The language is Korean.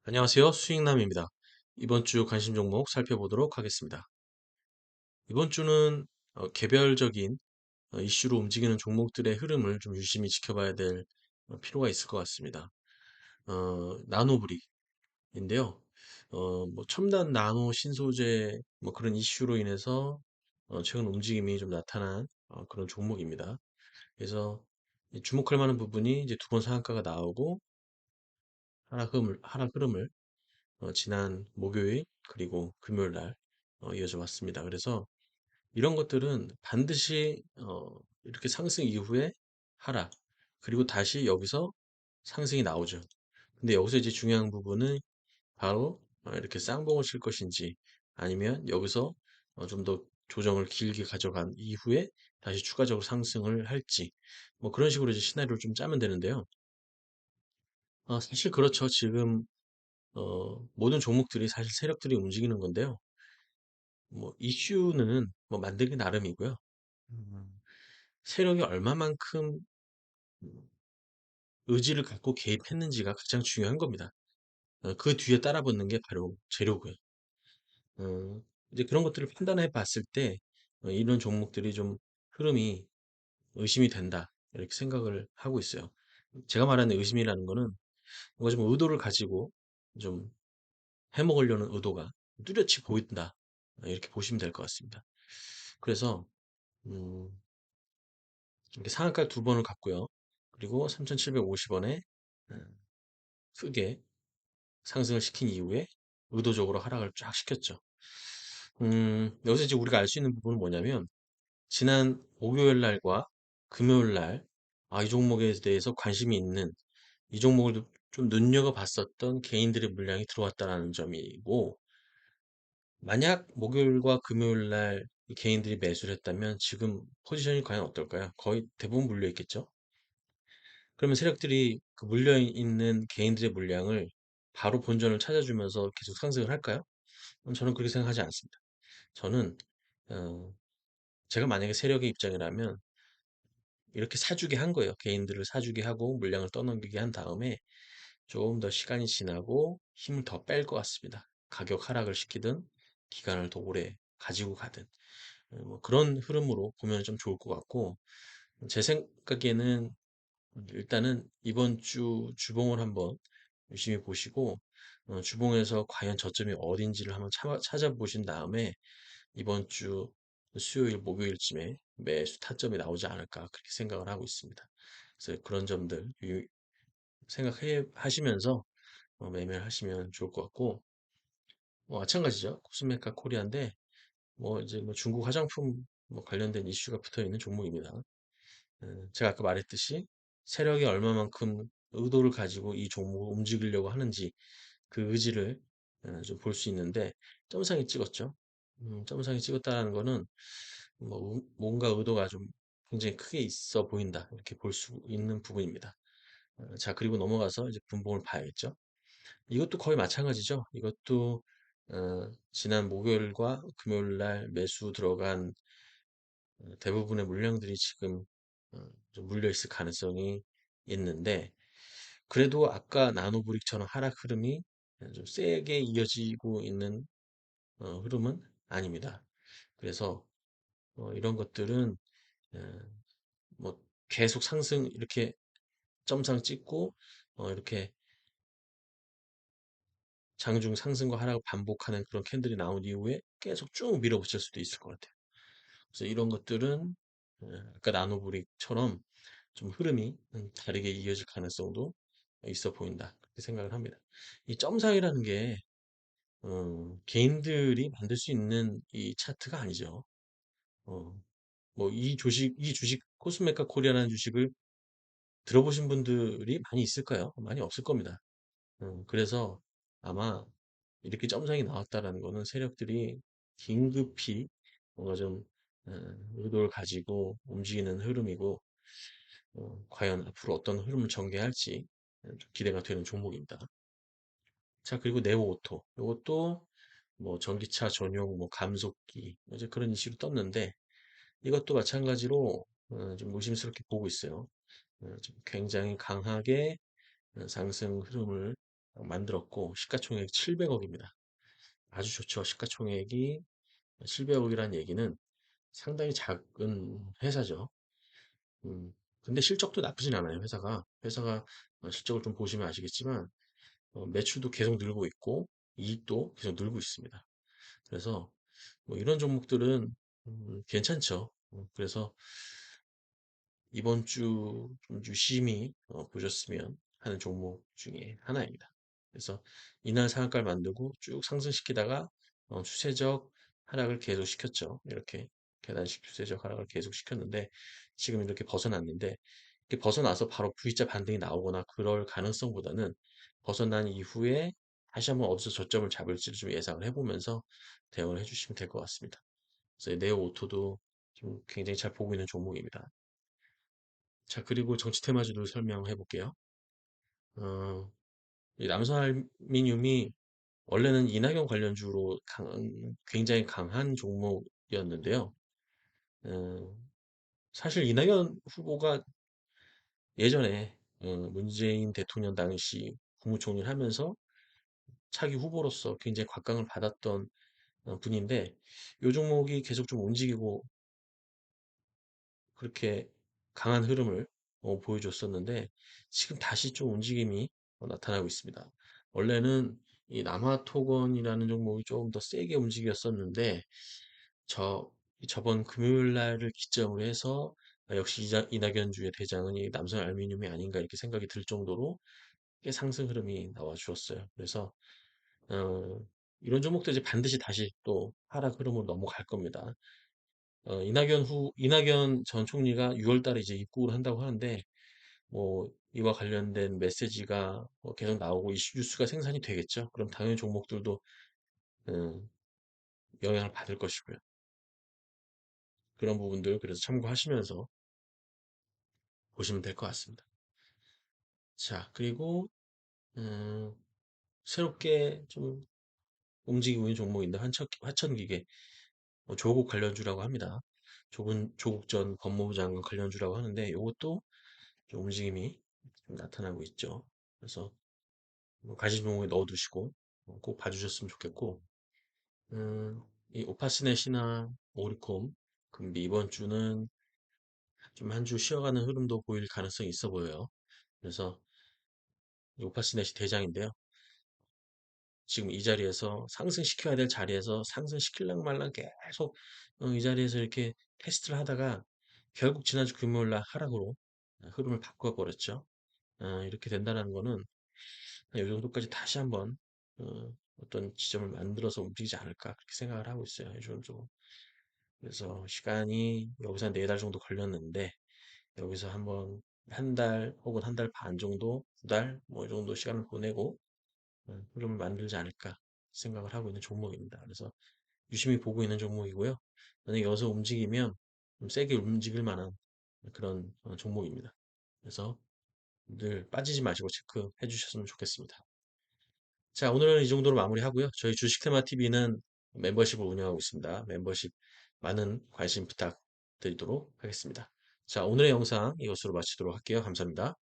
안녕하세요. 수익남입니다. 이번 주 관심 종목 살펴보도록 하겠습니다. 이번 주는 개별적인 이슈로 움직이는 종목들의 흐름을 좀 유심히 지켜봐야 될 필요가 있을 것 같습니다. 나노브릭인데요. 뭐 첨단 나노 신소재 뭐 그런 이슈로 인해서 최근 움직임이 좀 나타난 그런 종목입니다. 그래서 주목할 만한 부분이 이제 두 번 상한가가 나오고 하락 흐름을 지난 목요일 그리고 금요일 날 이어져 왔습니다. 그래서 이런 것들은 반드시 이렇게 상승 이후에 하락 그리고 다시 여기서 상승이 나오죠. 근데 여기서 이제 중요한 부분은 바로 이렇게 쌍봉을 칠 것인지 아니면 여기서 좀 더 조정을 길게 가져간 이후에 다시 추가적으로 상승을 할지 뭐 그런 식으로 이제 시나리오를 좀 짜면 되는데요. 사실 그렇죠. 지금 모든 종목들이 사실 세력들이 움직이는 건데요. 뭐 이슈는 뭐 만들기 나름이고요. 음, 세력이 얼마만큼 의지를 갖고 개입했는지가 가장 중요한 겁니다. 그 뒤에 따라붙는 게 바로 재료고요. 어, 이제 그런 것들을 판단해 봤을 때 이런 종목들이 좀 흐름이 의심이 된다 이렇게 생각을 하고 있어요. 제가 말하는 의심이라는 거는 뭔가 좀 의도를 가지고 좀 해먹으려는 의도가 뚜렷이 보인다 이렇게 보시면 될 것 같습니다. 그래서 음, 이렇게 상한가 두 번을 갔고요. 그리고 3,750원에 크게 상승을 시킨 이후에 의도적으로 하락을 쫙 시켰죠. 여기서 이제 우리가 알 수 있는 부분은 뭐냐면 지난 목요일 날과 금요일 날 이 종목에 대해서 관심이 있는 이 종목을 좀 눈여겨봤었던 개인들의 물량이 들어왔다는 점이고 만약 목요일과 금요일 날 개인들이 매수를 했다면 지금 포지션이 과연 어떨까요? 거의 대부분 물려 있겠죠? 그러면 세력들이 그 물려 있는 개인들의 물량을 바로 본전을 찾아주면서 계속 상승을 할까요? 저는 그렇게 생각하지 않습니다. 저는 어, 제가 만약에 세력의 입장이라면 이렇게 사주게 한 거예요. 개인들을 사주게 하고 물량을 떠넘기게 한 다음에 조금 더 시간이 지나고 힘을 더 뺄 것 같습니다. 가격 하락을 시키든 기간을 더 오래 가지고 가든 뭐 그런 흐름으로 보면 좀 좋을 것 같고 제 생각에는 일단은 이번 주 주봉을 한번 유심히 보시고 주봉에서 과연 저점이 어딘지를 한번 찾아보신 다음에 이번 주 수요일, 목요일쯤에 매수 타점이 나오지 않을까 그렇게 생각을 하고 있습니다. 그래서 그런 점들 생각해 하시면서 매매를 하시면 좋을 것 같고 마찬가지죠. 코스메카 코리아인데 뭐 이제 뭐 중국 화장품 뭐 관련된 이슈가 붙어 있는 종목입니다. 제가 아까 말했듯이 세력이 얼마만큼 의도를 가지고 이 종목을 움직이려고 하는지 그 의지를 좀 볼 수 있는데 점상에 찍었죠. 점상에 찍었다는 거는 뭐 뭔가 의도가 좀 굉장히 크게 있어 보인다 이렇게 볼 수 있는 부분입니다. 자 그리고 넘어가서 이제 분봉을 봐야겠죠. 이것도 거의 마찬가지죠. 이것도 지난 목요일과 금요일 날 매수 들어간 대부분의 물량들이 지금 좀 물려 있을 가능성이 있는데 그래도 아까 나노브릭처럼 하락 흐름이 좀 세게 이어지고 있는 흐름은 아닙니다. 그래서 이런 것들은 어, 뭐 계속 상승 이렇게 점상 찍고 이렇게 장중 상승과 하락을 반복하는 그런 캔들이 나온 이후에 계속 쭉 밀어붙일 수도 있을 것 같아요. 그래서 이런 것들은 아까 나노브릭처럼 좀 흐름이 다르게 이어질 가능성도 있어 보인다. 그렇게 생각을 합니다. 이 점사이라는 게 개인들이 만들 수 있는 이 차트가 아니죠. 어, 뭐 이 주식 코스메카 코리아라는 주식을 들어보신 분들이 많이 있을까요? 많이 없을 겁니다. 그래서 아마 이렇게 점상이 나왔다라는 거는 세력들이 긴급히 뭔가 좀 어, 의도를 가지고 움직이는 흐름이고 과연 앞으로 어떤 흐름을 전개할지 좀 기대가 되는 종목입니다. 자, 그리고 네오오토. 이것도 뭐 전기차 전용 뭐 감속기 이제 그런 이슈로 떴는데 이것도 마찬가지로 좀 의심스럽게 보고 있어요. 좀 굉장히 강하게 상승 흐름을 만들었고 시가총액 700억입니다. 아주 좋죠. 시가총액이 700억이라는 얘기는 상당히 작은 회사죠. 음, 근데 실적도 나쁘진 않아요, 회사가. 회사가 실적을 좀 보시면 아시겠지만, 매출도 계속 늘고 있고, 이익도 계속 늘고 있습니다. 그래서, 뭐 이런 종목들은, 괜찮죠. 그래서 이번 주 좀 유심히 보셨으면 하는 종목 중에 하나입니다. 그래서 이날 상한가를 만들고 쭉 상승시키다가 추세적 하락을 계속 시켰죠. 이렇게 계단식 추세적 하락을 계속 시켰는데 지금 이렇게 벗어났는데 이렇게 벗어나서 바로 V자 반등이 나오거나 그럴 가능성보다는 벗어난 이후에 다시 한번 어디서 저점을 잡을지를 좀 예상을 해보면서 대응을 해주시면 될 것 같습니다. 그래서 네오 오토도 좀 굉장히 잘 보고 있는 종목입니다. 자, 그리고 정치 테마주를 설명해 볼게요. 어, 이 남선알루미늄이 원래는 이낙연 관련주로 굉장히 강한 종목이었는데요. 어, 사실 이낙연 후보가 예전에 문재인 대통령 당시 국무총리를 하면서 차기 후보로서 굉장히 곽강을 받았던 분인데 이 종목이 계속 좀 움직이고 그렇게 강한 흐름을 보여줬었는데 지금 다시 좀 움직임이 나타나고 있습니다. 원래는 이 남화토건이라는 종목이 조금 더 세게 움직였었는데 저 저번 금요일 날을 기점으로 해서 역시 이낙연주의 대장은 이 남성 알루미늄이 아닌가 이렇게 생각이 들 정도로 꽤 상승 흐름이 나와 주었어요. 그래서 어, 이런 종목도 이제 반드시 다시 또 하락 흐름으로 넘어갈 겁니다. 이낙연 전 총리가 6월 달에 이제 입국을 한다고 하는데, 뭐, 이와 관련된 메시지가 계속 나오고 이슈 뉴스가 생산이 되겠죠. 그럼 당연히 종목들도, 음, 영향을 받을 것이고요. 그런 부분들 그래서 참고하시면서 보시면 될 것 같습니다. 자, 그리고, 음, 새롭게 좀 움직이고 있는 종목인데, 화천기계, 조국 관련주라고 합니다. 조국 전 법무부 장관 관련주라고 하는데, 이것도 좀 움직임이 좀 나타나고 있죠. 그래서 뭐 가진 종목에 넣어두시고 꼭 봐주셨으면 좋겠고 이 오파시넷이나 오리콤 금비 이번 주는 좀 한 주 쉬어가는 흐름도 보일 가능성이 있어 보여요. 그래서 이 오파시넷이 대장인데요. 지금 이 자리에서 상승시켜야 될 자리에서 상승시킬랑 말랑 계속 이 자리에서 이렇게 테스트를 하다가 결국 지난주 금요일 날 하락으로 흐름을 바꿔버렸죠. 이렇게 된다는 거는 이 정도까지 다시 한번 어떤 지점을 만들어서 움직이지 않을까 그렇게 생각을 하고 있어요. 이 정도. 그래서 시간이 여기서 한 4달 정도 걸렸는데 여기서 한번 한 달 혹은 한 달 반 정도, 2달 뭐 이 정도 시간을 보내고 흐름을 만들지 않을까 생각을 하고 있는 종목입니다. 그래서 유심히 보고 있는 종목이고요. 만약에 여기서 움직이면 좀 세게 움직일 만한 그런 종목입니다. 그래서 늘 빠지지 마시고 체크해 주셨으면 좋겠습니다. 자, 오늘은 이 정도로 마무리하고요. 저희 주식 테마 TV는 멤버십을 운영하고 있습니다. 멤버십 많은 관심 부탁드리도록 하겠습니다. 자, 오늘의 영상 이것으로 마치도록 할게요. 감사합니다.